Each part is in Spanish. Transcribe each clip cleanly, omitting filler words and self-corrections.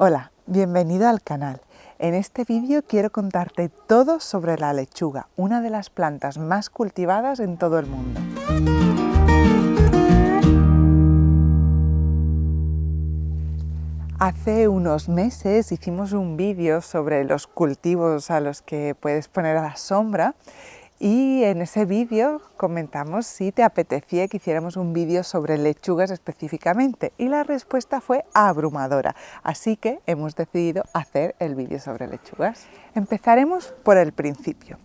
Hola, bienvenido al canal. En este vídeo quiero contarte todo sobre la lechuga, una de las plantas más cultivadas en todo el mundo. Hace unos meses hicimos un vídeo sobre los cultivos a los que puedes poner a la sombra y en ese vídeo comentamos si te apetecía que hiciéramos un vídeo sobre lechugas específicamente y la respuesta fue abrumadora, así que hemos decidido hacer el vídeo sobre lechugas. Empezaremos por el principio.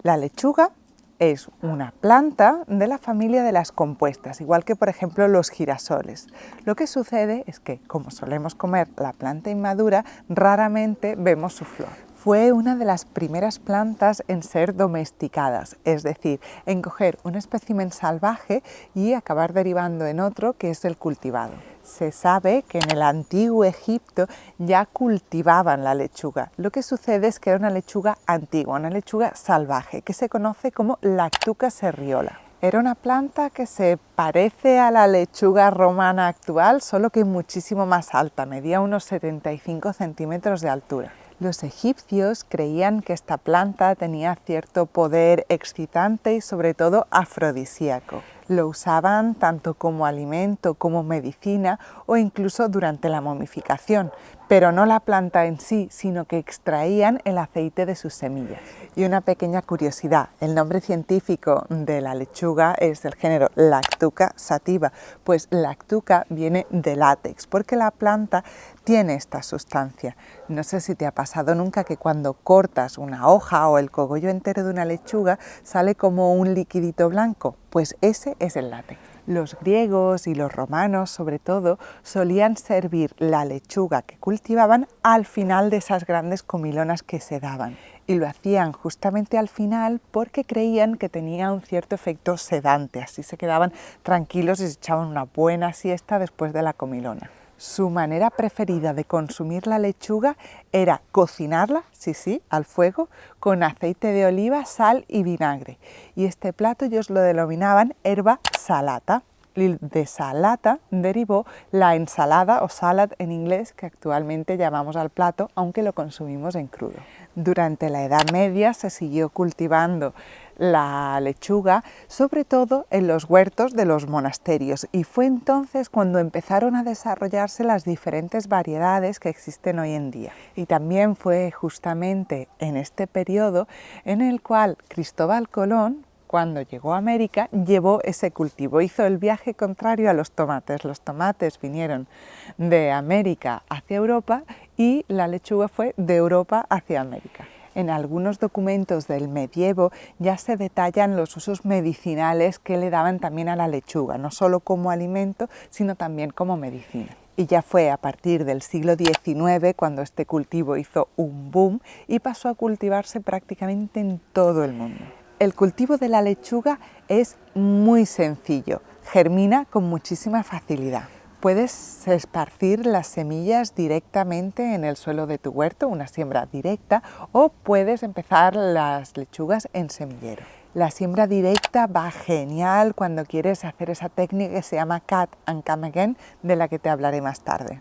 La lechuga es una planta de la familia de las compuestas, igual que por ejemplo los girasoles. Lo que sucede es que, como solemos comer la planta inmadura, raramente vemos su flor. Fue una de las primeras plantas en ser domesticadas, es decir, en coger un espécimen salvaje y acabar derivando en otro que es el cultivado. Se sabe que en el antiguo Egipto ya cultivaban la lechuga. Lo que sucede es que era una lechuga antigua, una lechuga salvaje, que se conoce como Lactuca serriola. Era una planta que se parece a la lechuga romana actual, solo que muchísimo más alta, medía unos 75 centímetros de altura. Los egipcios creían que esta planta tenía cierto poder excitante y sobre todo afrodisíaco. Lo usaban tanto como alimento como medicina o incluso durante la momificación, pero no la planta en sí, sino que extraían el aceite de sus semillas. Y una pequeña curiosidad, el nombre científico de la lechuga es del género Lactuca sativa, pues lactuca viene de látex, porque la planta tiene esta sustancia. No sé si te ha pasado nunca que cuando cortas una hoja o el cogollo entero de una lechuga sale como un liquidito blanco, pues ese es el látex. Los griegos y los romanos, sobre todo, solían servir la lechuga que cultivaban al final de esas grandes comilonas que se daban. Y lo hacían justamente al final porque creían que tenía un cierto efecto sedante, así se quedaban tranquilos y se echaban una buena siesta después de la comilona. Su manera preferida de consumir la lechuga era cocinarla, sí, al fuego, con aceite de oliva, sal y vinagre. Y este plato ellos lo denominaban herba salata. Y de salata derivó la ensalada o salad en inglés que actualmente llamamos al plato, aunque lo consumimos en crudo. Durante la Edad Media se siguió cultivando la lechuga, sobre todo en los huertos de los monasterios, y fue entonces cuando empezaron a desarrollarse las diferentes variedades que existen hoy en día. Y también fue justamente en este periodo en el cual Cristóbal Colón, cuando llegó a América, llevó ese cultivo, hizo el viaje contrario a los tomates. Los tomates vinieron de América hacia Europa y la lechuga fue de Europa hacia América. En algunos documentos del medievo ya se detallan los usos medicinales que le daban también a la lechuga, no solo como alimento, sino también como medicina. Y ya fue a partir del siglo XIX cuando este cultivo hizo un boom y pasó a cultivarse prácticamente en todo el mundo. El cultivo de la lechuga es muy sencillo, germina con muchísima facilidad. Puedes esparcir las semillas directamente en el suelo de tu huerto, una siembra directa, o puedes empezar las lechugas en semillero. La siembra directa va genial cuando quieres hacer esa técnica que se llama cut and come again, de la que te hablaré más tarde.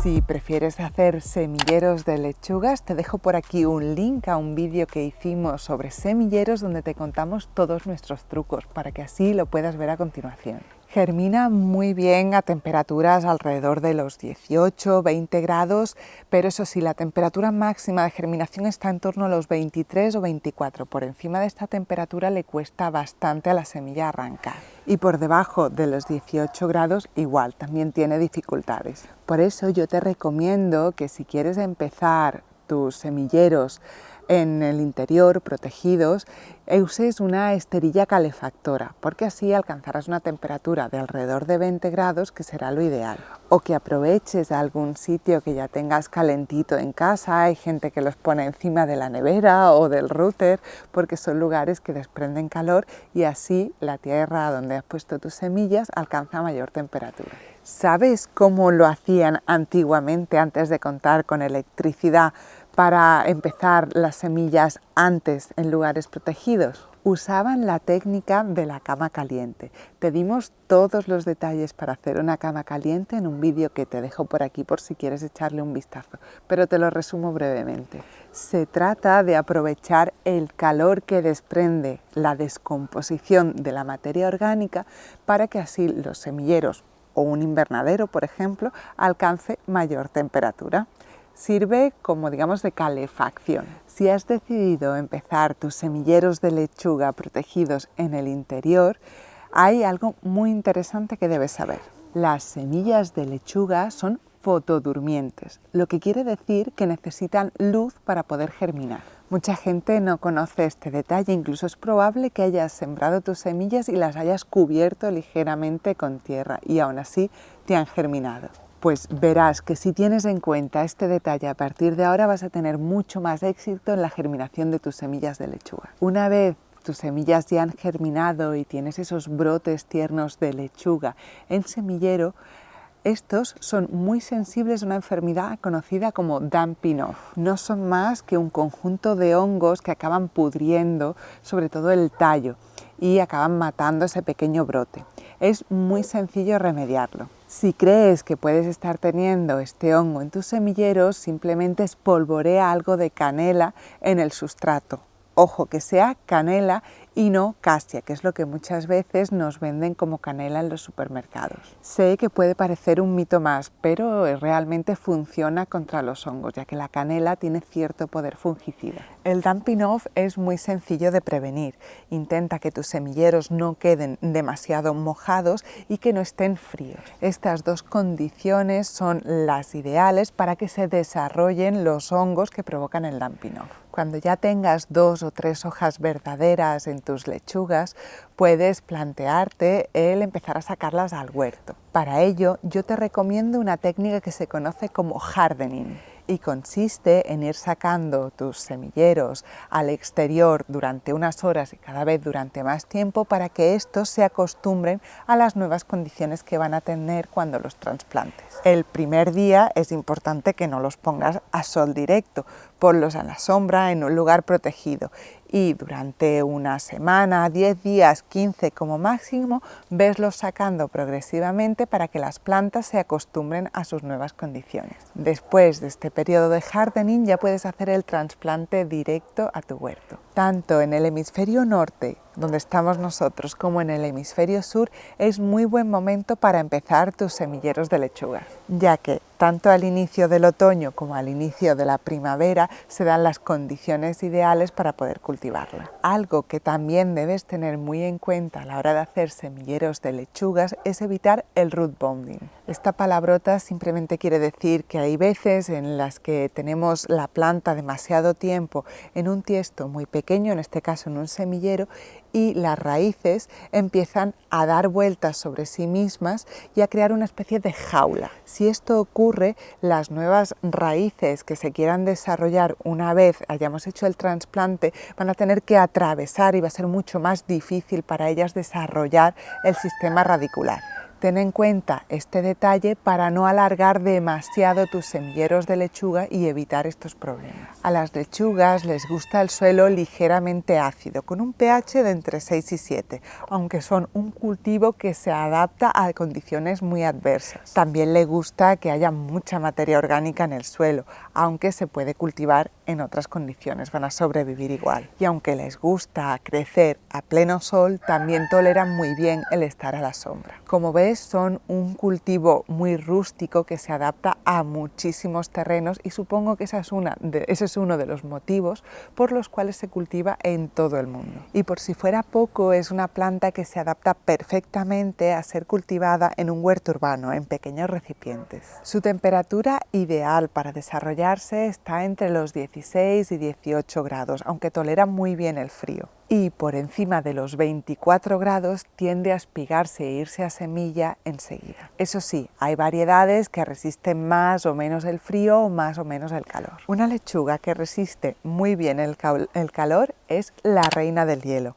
Si prefieres hacer semilleros de lechugas, te dejo por aquí un link a un vídeo que hicimos sobre semilleros donde te contamos todos nuestros trucos para que así lo puedas ver a continuación. Germina muy bien a temperaturas alrededor de los 18-20 grados, pero eso sí, la temperatura máxima de germinación está en torno a los 23 o 24. Por encima de esta temperatura le cuesta bastante a la semilla arrancar. Y por debajo de los 18 grados igual, también tiene dificultades. Por eso yo te recomiendo que si quieres empezar tus semilleros en el interior, protegidos, uses una esterilla calefactora, porque así alcanzarás una temperatura de alrededor de 20 grados, que será lo ideal. O que aproveches algún sitio que ya tengas calentito en casa. Hay gente que los pone encima de la nevera o del router, porque son lugares que desprenden calor y así la tierra donde has puesto tus semillas alcanza mayor temperatura. ¿Sabes cómo lo hacían antiguamente, antes de contar con electricidad, para empezar las semillas antes en lugares protegidos? Usaban la técnica de la cama caliente. Te dimos todos los detalles para hacer una cama caliente en un vídeo que te dejo por aquí por si quieres echarle un vistazo, pero te lo resumo brevemente. Se trata de aprovechar el calor que desprende la descomposición de la materia orgánica para que así los semilleros o un invernadero, por ejemplo, alcance mayor temperatura. Sirve como, digamos, de calefacción. Si has decidido empezar tus semilleros de lechuga protegidos en el interior, hay algo muy interesante que debes saber. Las semillas de lechuga son fotodurmientes, lo que quiere decir que necesitan luz para poder germinar. Mucha gente no conoce este detalle, incluso es probable que hayas sembrado tus semillas y las hayas cubierto ligeramente con tierra y aún así te han germinado. Pues verás que si tienes en cuenta este detalle, a partir de ahora vas a tener mucho más éxito en la germinación de tus semillas de lechuga. Una vez tus semillas ya han germinado y tienes esos brotes tiernos de lechuga en semillero, estos son muy sensibles a una enfermedad conocida como Damping Off. No son más que un conjunto de hongos que acaban pudriendo sobre todo el tallo y acaban matando ese pequeño brote. Es muy sencillo remediarlo. Si crees que puedes estar teniendo este hongo en tus semilleros, simplemente espolvorea algo de canela en el sustrato. Ojo, que sea canela y no casia, que es lo que muchas veces nos venden como canela en los supermercados. Sé que puede parecer un mito más, pero realmente funciona contra los hongos, ya que la canela tiene cierto poder fungicida. El Damping Off es muy sencillo de prevenir. Intenta que tus semilleros no queden demasiado mojados y que no estén fríos. Estas dos condiciones son las ideales para que se desarrollen los hongos que provocan el Damping Off. Cuando ya tengas 2 o 3 hojas verdaderas en tus lechugas, puedes plantearte el empezar a sacarlas al huerto. Para ello, yo te recomiendo una técnica que se conoce como hardening y consiste en ir sacando tus semilleros al exterior durante unas horas y cada vez durante más tiempo para que estos se acostumbren a las nuevas condiciones que van a tener cuando los trasplantes. El primer día es importante que no los pongas a sol directo, ponlos a la sombra en un lugar protegido y durante una semana, 10 días, 15 como máximo, veslos sacando progresivamente para que las plantas se acostumbren a sus nuevas condiciones. Después de este periodo de hardening ya puedes hacer el trasplante directo a tu huerto. Tanto en el hemisferio norte, donde estamos nosotros, como en el hemisferio sur, es muy buen momento para empezar tus semilleros de lechuga, ya que tanto al inicio del otoño como al inicio de la primavera se dan las condiciones ideales para poder cultivarla. Algo que también debes tener muy en cuenta a la hora de hacer semilleros de lechugas es evitar el root bounding. Esta palabrota simplemente quiere decir que hay veces en las que tenemos la planta demasiado tiempo en un tiesto muy pequeño, en este caso en un semillero, y las raíces empiezan a dar vueltas sobre sí mismas y a crear una especie de jaula. Si esto ocurre, las nuevas raíces que se quieran desarrollar una vez hayamos hecho el trasplante van a tener que atravesar y va a ser mucho más difícil para ellas desarrollar el sistema radicular. Ten en cuenta este detalle para no alargar demasiado tus semilleros de lechuga y evitar estos problemas. A las lechugas les gusta el suelo ligeramente ácido, con un pH de entre 6 y 7, aunque son un cultivo que se adapta a condiciones muy adversas. También le gusta que haya mucha materia orgánica en el suelo, aunque se puede cultivar en otras condiciones, van a sobrevivir igual. Y aunque les gusta crecer a pleno sol, también toleran muy bien el estar a la sombra. Como ves, champiñones son un cultivo muy rústico que se adapta a muchísimos terrenos y supongo que ese es uno de los motivos por los cuales se cultiva en todo el mundo. Y por si fuera poco, es una planta que se adapta perfectamente a ser cultivada en un huerto urbano, en pequeños recipientes. Su temperatura ideal para desarrollarse está entre los 16 y 18 grados, aunque tolera muy bien el frío. Y por encima de los 24 grados tiende a espigarse e irse a semilla enseguida. Eso sí, hay variedades que resisten más o menos el frío o más o menos el calor. Una lechuga que resiste muy bien el calor es la reina del hielo.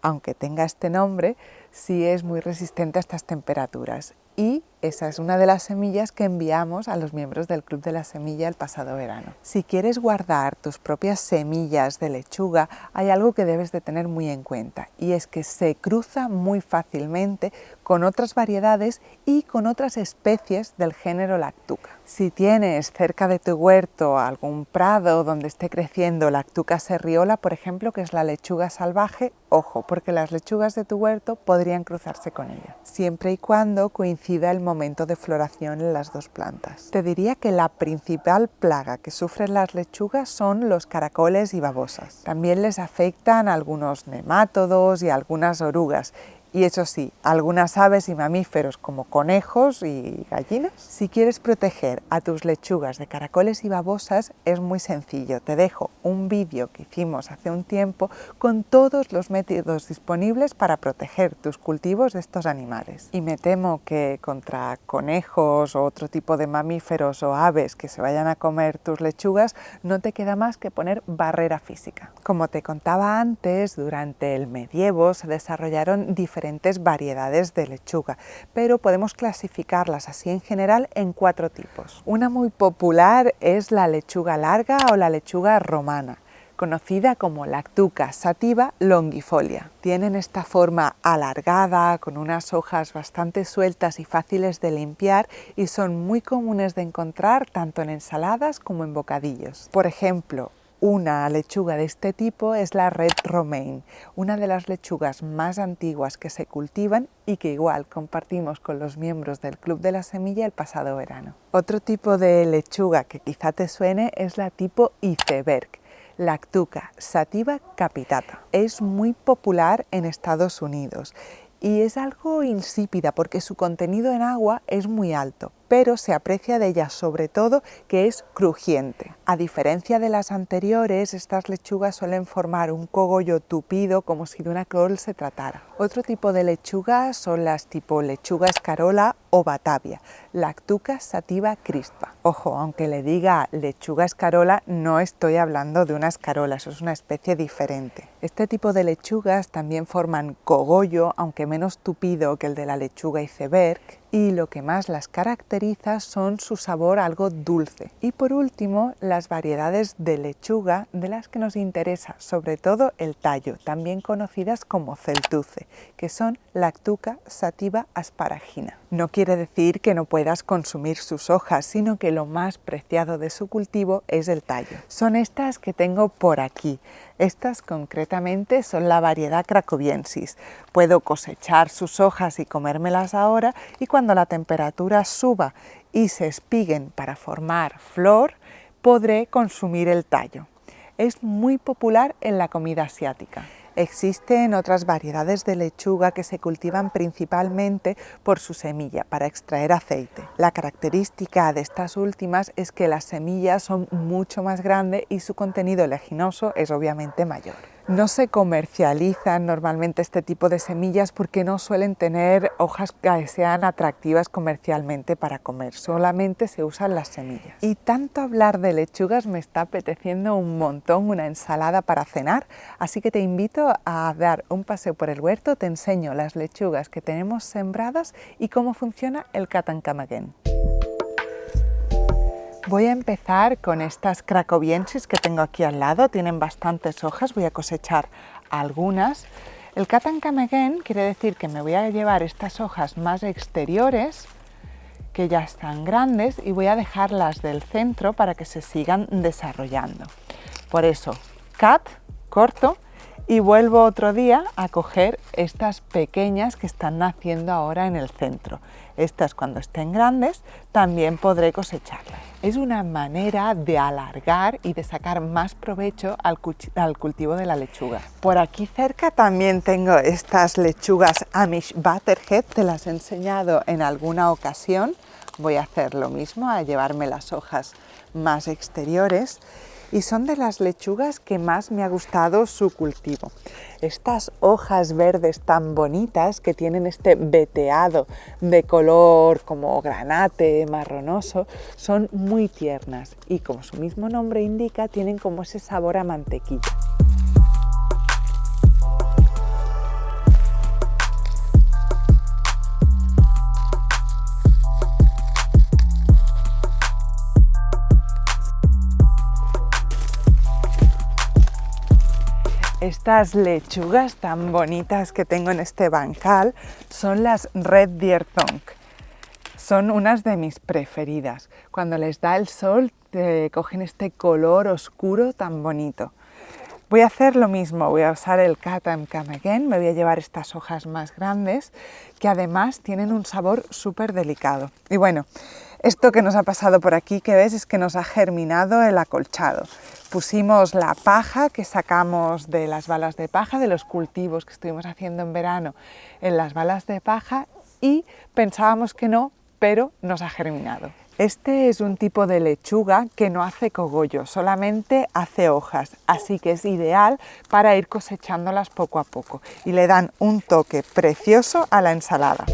Aunque tenga este nombre, sí es muy resistente a estas temperaturas. Y esa es una de las semillas que enviamos a los miembros del Club de la Semilla el pasado verano. Si quieres guardar tus propias semillas de lechuga, hay algo que debes de tener muy en cuenta, y es que se cruza muy fácilmente con otras variedades y con otras especies del género Lactuca. Si tienes cerca de tu huerto algún prado donde esté creciendo Lactuca serriola, por ejemplo, que es la lechuga salvaje, ojo, porque las lechugas de tu huerto podrían cruzarse con ella, siempre y cuando coincida el momento de floración en las dos plantas. Te diría que la principal plaga que sufren las lechugas son los caracoles y babosas. También les afectan algunos nemátodos y algunas orugas. Y eso sí, algunas aves y mamíferos como conejos y gallinas. Si quieres proteger a tus lechugas de caracoles y babosas, es muy sencillo. Te dejo un vídeo que hicimos hace un tiempo con todos los métodos disponibles para proteger tus cultivos de estos animales. Y me temo que contra conejos o otro tipo de mamíferos o aves que se vayan a comer tus lechugas, no te queda más que poner barrera física. Como te contaba antes, durante el medievo se desarrollaron diferentes variedades de lechuga, pero podemos clasificarlas así en general en 4 tipos. Una muy popular es la lechuga larga o la lechuga romana, conocida como Lactuca sativa longifolia. Tienen esta forma alargada, con unas hojas bastante sueltas y fáciles de limpiar, y son muy comunes de encontrar tanto en ensaladas como en bocadillos. Por ejemplo, una lechuga de este tipo es la Red Romaine, una de las lechugas más antiguas que se cultivan y que igual compartimos con los miembros del Club de la Semilla el pasado verano. Otro tipo de lechuga que quizá te suene es la tipo iceberg, Lactuca sativa capitata. Es muy popular en Estados Unidos y es algo insípida porque su contenido en agua es muy alto, pero se aprecia de ella sobre todo que es crujiente. A diferencia de las anteriores, estas lechugas suelen formar un cogollo tupido como si de una col se tratara. Otro tipo de lechugas son las tipo lechuga escarola o batavia, Lactuca sativa crispa. Ojo, aunque le diga lechuga escarola, no estoy hablando de una escarola, eso es una especie diferente. Este tipo de lechugas también forman cogollo, aunque menos tupido que el de la lechuga iceberg, y lo que más las caracteriza son su sabor algo dulce. Y por último, las variedades de lechuga de las que nos interesa sobre todo el tallo, también conocidas como celtuce, que son Lactuca sativa asparagina. No quiere decir que no puedas consumir sus hojas, sino que lo más preciado de su cultivo es el tallo. Son estas que tengo por aquí. Estas concretamente son la variedad cracoviensis. Puedo cosechar sus hojas y comérmelas ahora, y cuando la temperatura suba y se espiguen para formar flor, podré consumir el tallo. Es muy popular en la comida asiática. Existen otras variedades de lechuga que se cultivan principalmente por su semilla, para extraer aceite. La característica de estas últimas es que las semillas son mucho más grandes y su contenido oleginoso es obviamente mayor. No se comercializan normalmente este tipo de semillas porque no suelen tener hojas que sean atractivas comercialmente para comer, solamente se usan las semillas. Y tanto hablar de lechugas me está apeteciendo un montón una ensalada para cenar, así que te invito a dar un paseo por el huerto, te enseño las lechugas que tenemos sembradas y cómo funciona el cut and come again. Voy a empezar con estas cracoviensis que tengo aquí al lado, tienen bastantes hojas, voy a cosechar algunas. El cut and come again quiere decir que me voy a llevar estas hojas más exteriores, que ya están grandes, y voy a dejarlas del centro para que se sigan desarrollando. Por eso, cut, corto, y vuelvo otro día a coger estas pequeñas que están naciendo ahora en el centro. Estas, cuando estén grandes, también podré cosecharlas. Es una manera de alargar y de sacar más provecho al cultivo de la lechuga. Por aquí cerca también tengo estas lechugas Amish Butterhead, te las he enseñado en alguna ocasión. Voy a hacer lo mismo, a llevarme las hojas más exteriores. Y son de las lechugas que más me ha gustado su cultivo. Estas hojas verdes tan bonitas que tienen este veteado de color como granate, marronoso, son muy tiernas y, como su mismo nombre indica, tienen como ese sabor a mantequilla. Estas lechugas tan bonitas que tengo en este bancal son las Red Deer Tongue. Son unas de mis preferidas. Cuando les da el sol cogen este color oscuro tan bonito. Voy a hacer lo mismo, voy a usar el Cut and Come Again, me voy a llevar estas hojas más grandes que además tienen un sabor súper delicado. Y bueno, esto que nos ha pasado por aquí, que ves, es que nos ha germinado el acolchado. Pusimos la paja que sacamos de las balas de paja, de los cultivos que estuvimos haciendo en verano en las balas de paja y pensábamos que no, pero nos ha germinado. Este es un tipo de lechuga que no hace cogollo, solamente hace hojas, así que es ideal para ir cosechándolas poco a poco y le dan un toque precioso a la ensalada.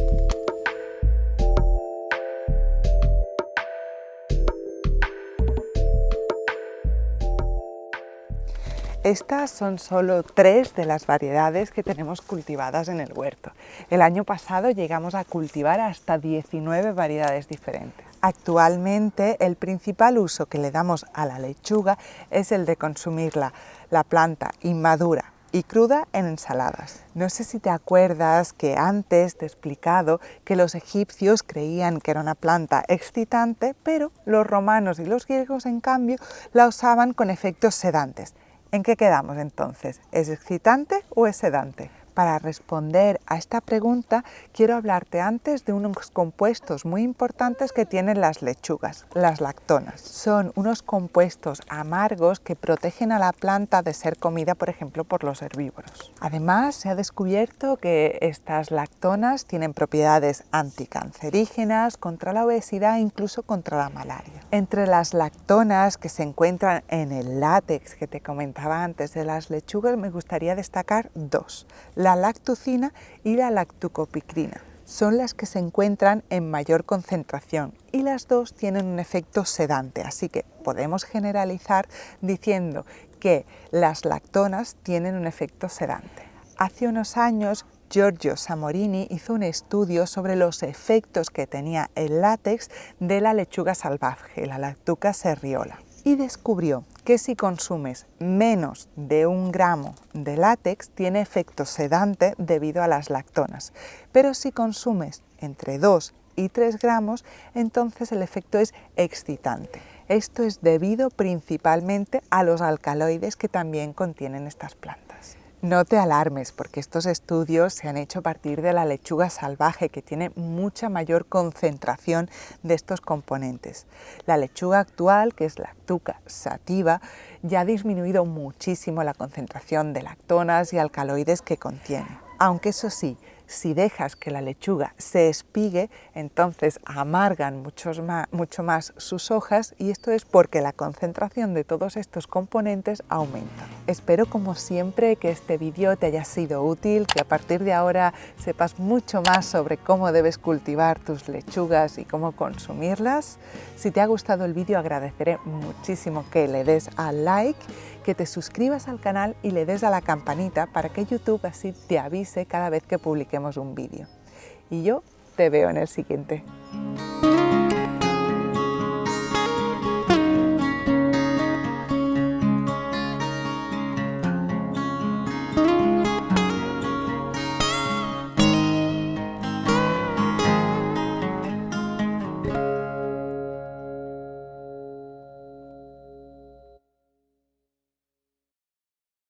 Estas son solo 3 de las variedades que tenemos cultivadas en el huerto. El año pasado llegamos a cultivar hasta 19 variedades diferentes. Actualmente el principal uso que le damos a la lechuga es el de consumirla, la planta inmadura y cruda en ensaladas. No sé si te acuerdas que antes te he explicado que los egipcios creían que era una planta excitante, pero los romanos y los griegos en cambio la usaban con efectos sedantes. ¿En qué quedamos entonces? ¿Es excitante o es sedante? Para responder a esta pregunta quiero hablarte antes de unos compuestos muy importantes que tienen las lechugas, las lactonas. Son unos compuestos amargos que protegen a la planta de ser comida, por ejemplo, por los herbívoros. Además, se ha descubierto que estas lactonas tienen propiedades anticancerígenas, contra la obesidad e incluso contra la malaria. Entre las lactonas que se encuentran en el látex que te comentaba antes de las lechugas, me gustaría destacar 2. La lactucina y la lactucopicrina. Son las que se encuentran en mayor concentración y las 2 tienen un efecto sedante, así que podemos generalizar diciendo que las lactonas tienen un efecto sedante. Hace unos años Giorgio Samorini hizo un estudio sobre los efectos que tenía el látex de la lechuga salvaje, la Lactuca serriola, y descubrió que si consumes menos de 1 gramo de látex tiene efecto sedante debido a las lactonas, pero si consumes entre 2 y 3 gramos, entonces el efecto es excitante. Esto es debido principalmente a los alcaloides que también contienen estas plantas. No te alarmes, porque estos estudios se han hecho a partir de la lechuga salvaje, que tiene mucha mayor concentración de estos componentes. La lechuga actual, que es Lactuca sativa, ya ha disminuido muchísimo la concentración de lactonas y alcaloides que contiene. Aunque eso sí, si dejas que la lechuga se espigue, entonces amargan mucho más sus hojas, y esto es porque la concentración de todos estos componentes aumenta. Espero, como siempre, que este vídeo te haya sido útil, que a partir de ahora sepas mucho más sobre cómo debes cultivar tus lechugas y cómo consumirlas. Si te ha gustado el vídeo, agradeceré muchísimo que le des al like, que te suscribas al canal y le des a la campanita para que YouTube así te avise cada vez que publiquemos un vídeo. Y yo te veo en el siguiente.